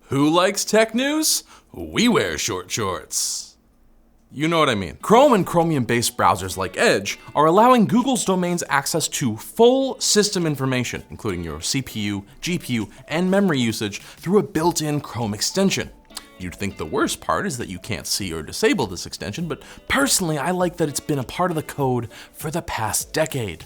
Who likes tech news? We wear short shorts. You know what I mean. Chrome and Chromium-based browsers like Edge are allowing Google's domains access to full system information, including your CPU, GPU, and memory usage through a built-in Chrome extension. You'd think the worst part is that you can't see or disable this extension, but personally, I like that it's been a part of the code for the past decade.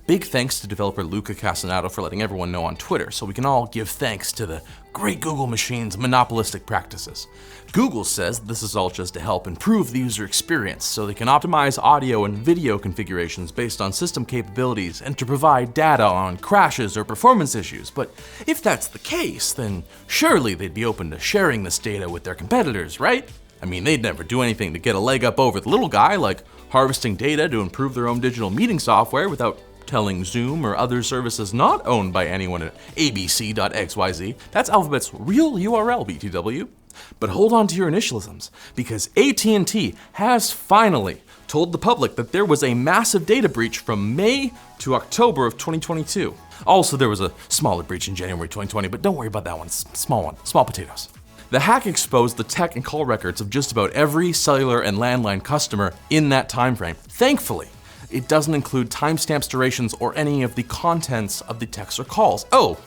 Big thanks to developer Luca Cassanato for letting everyone know on Twitter, so we can all give thanks to the great Google machine's monopolistic practices. Google says this is all just to help improve the user experience, so they can optimize audio and video configurations based on system capabilities and to provide data on crashes or performance issues. But if that's the case, then surely they'd be open to sharing this data with their competitors, right? I mean, they'd never do anything to get a leg up over the little guy, like harvesting data to improve their own digital meeting software without telling Zoom or other services not owned by anyone at abc.xyz. That's Alphabet's real URL, BTW. But hold on to your initialisms, because at&T has finally told the public that there was a massive data breach from May to October of 2022. Also, there was a smaller breach in January 2020, but don't worry about that one. It's a small one, small potatoes. The hack exposed the tech and call records of just about every cellular and landline customer in that time frame. Thankfully, it doesn't include timestamps, durations, or any of the contents of the texts or calls. Oh,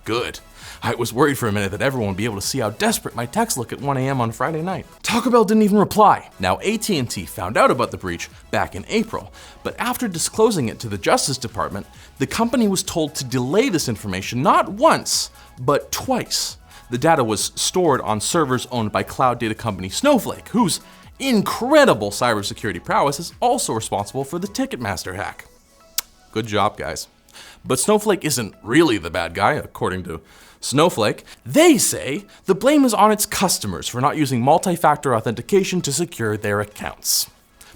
good. I was worried for a minute that everyone would be able to see how desperate my texts look at 1 a.m. on Friday night. Taco Bell didn't even reply. Now, at&T found out about the breach back in April, but after disclosing it to the Justice Department, the company was told to delay this information not once, but twice. The data was stored on servers owned by cloud data company Snowflake, whose incredible cybersecurity prowess is also responsible for the Ticketmaster hack. Good job, guys. But Snowflake isn't really the bad guy, according to Snowflake. They say the blame is on its customers for not using multi-factor authentication to secure their accounts.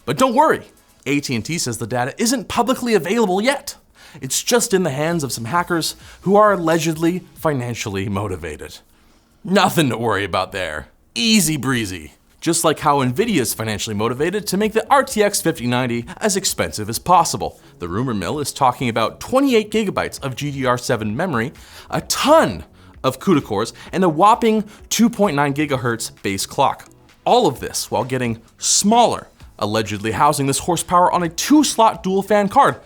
But don't worry, at&T says the data isn't publicly available yet. It's just in the hands of some hackers who are allegedly financially motivated. Nothing to worry about there. Easy breezy. Just like how Nvidia is financially motivated to make the RTX 5090 as expensive as possible. The rumor mill is talking about 28 gigabytes of GDDR7 memory, a ton of CUDA cores, and a whopping 2.9 gigahertz base clock. All of this while getting smaller, allegedly housing this horsepower on a 2-slot dual fan card.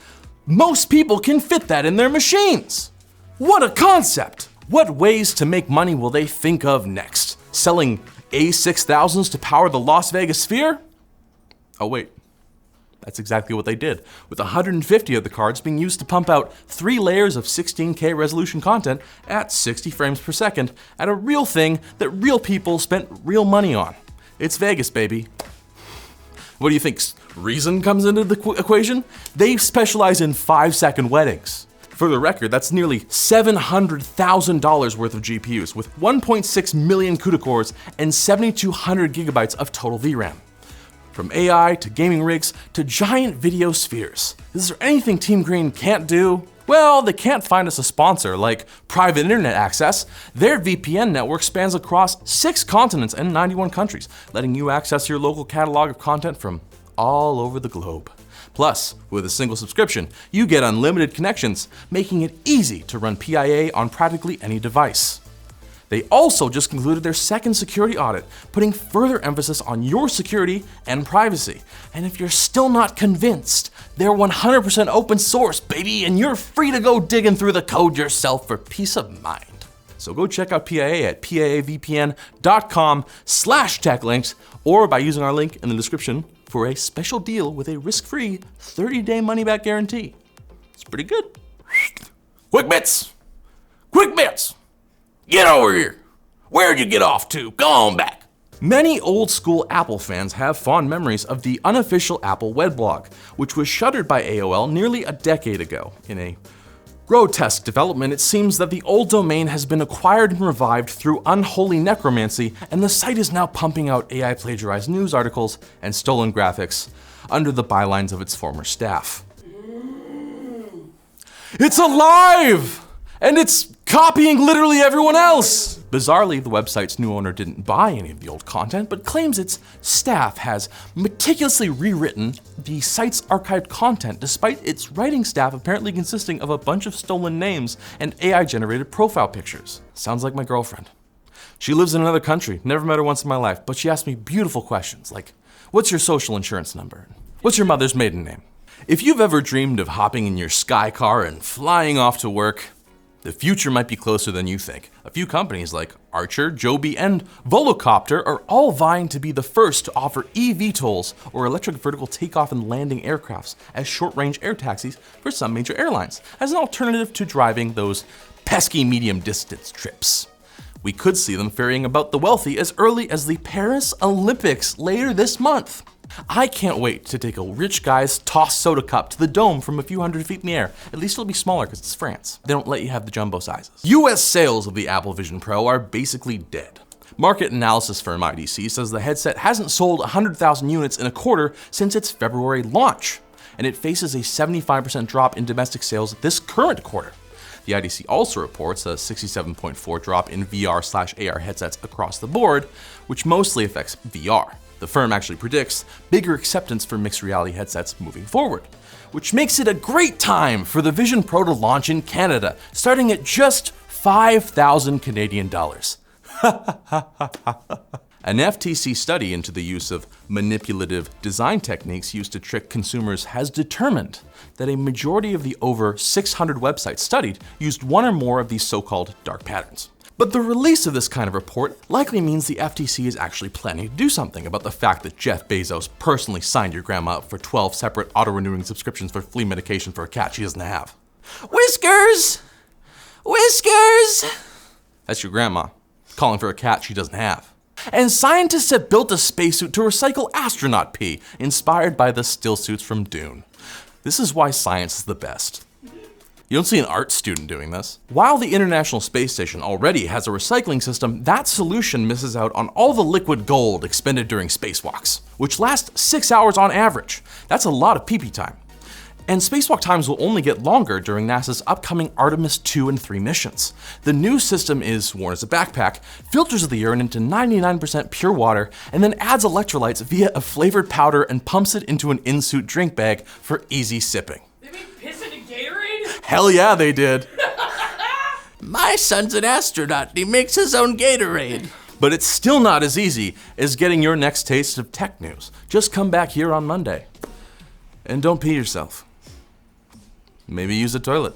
Most people can fit that in their machines. What a concept! What ways to make money will they think of next? Selling A6000s to power the Las Vegas Sphere? Oh wait, that's exactly what they did, with 150 of the cards being used to pump out 3 layers of 16K resolution content at 60 frames per second at a real thing that real people spent real money on. It's Vegas, baby. What do you think, Reason comes into the equation? They specialize in 5-second weddings. For the record, that's nearly $700,000 worth of GPUs with 1.6 million CUDA cores and 7,200 gigabytes of total VRAM. From AI to gaming rigs to giant video spheres. Is there anything Team Green can't do? Well, they can't find us a sponsor like private internet access. Their VPN network spans across 6 continents and 91 countries, letting you access your local catalog of content from all over the globe. Plus, with a single subscription, you get unlimited connections, making it easy to run PIA on practically any device. They also just concluded their second security audit, putting further emphasis on your security and privacy. And if you're still not convinced, they're 100% open source, baby, and you're free to go digging through the code yourself for peace of mind. So go check out PIA at piavpn.com/techlinks or by using our link in the description for a special deal with a risk-free 30-day money-back guarantee. It's pretty good. Quick bits! Quick bits! Get over here! Where'd you get off to? Go on back! Many old-school Apple fans have fond memories of the unofficial Apple weblog, which was shuttered by AOL nearly a decade ago. In a grotesque development, it seems that the old domain has been acquired and revived through unholy necromancy, and the site is now pumping out AI plagiarized news articles and stolen graphics under the bylines of its former staff. It's alive! And it's copying literally everyone else! Bizarrely, the website's new owner didn't buy any of the old content, but claims its staff has meticulously rewritten the site's archived content, despite its writing staff apparently consisting of a bunch of stolen names and AI-generated profile pictures. Sounds like my girlfriend. She lives in another country, never met her once in my life, but she asked me beautiful questions like, what's your social insurance number? What's your mother's maiden name? If you've ever dreamed of hopping in your sky car and flying off to work, the future might be closer than you think. A few companies like Archer, Joby, and Volocopter are all vying to be the first to offer eVTOLs, or electric vertical takeoff and landing aircrafts, as short-range air taxis for some major airlines, as an alternative to driving those pesky medium-distance trips. We could see them ferrying about the wealthy as early as the Paris Olympics later this month. I can't wait to take a rich guy's tossed soda cup to the dome from a few hundred feet in the air. At least it'll be smaller because it's France. They don't let you have the jumbo sizes. US sales of the Apple Vision Pro are basically dead. Market analysis firm IDC says the headset hasn't sold 100,000 units in a quarter since its February launch, and it faces a 75% drop in domestic sales this current quarter. The IDC also reports a 67.4% drop in VR/AR headsets across the board, which mostly affects VR. The firm actually predicts bigger acceptance for mixed reality headsets moving forward, which makes it a great time for the Vision Pro to launch in Canada, starting at just 5,000 Canadian dollars. An FTC study into the use of manipulative design techniques used to trick consumers has determined that a majority of the over 600 websites studied used one or more of these so-called dark patterns. But the release of this kind of report likely means the FTC is actually planning to do something about the fact that Jeff Bezos personally signed your grandma up for 12 separate auto-renewing subscriptions for flea medication for a cat she doesn't have. Whiskers! Whiskers! That's your grandma calling for a cat she doesn't have. And scientists have built a spacesuit to recycle astronaut pee, inspired by the still suits from Dune. This is why science is the best. You don't see an art student doing this. While the International Space Station already has a recycling system, that solution misses out on all the liquid gold expended during spacewalks, which last 6 hours on average. That's a lot of pee-pee time. And spacewalk times will only get longer during NASA's upcoming Artemis 2 and 3 missions. The new system is worn as a backpack, filters the urine into 99% pure water, and then adds electrolytes via a flavored powder and pumps it into an in-suit drink bag for easy sipping. They make piss into Gatorade? Hell yeah, they did. My son's an astronaut and he makes his own Gatorade. But it's still not as easy as getting your next taste of tech news. Just come back here on Monday. And don't pee yourself. Maybe use a toilet.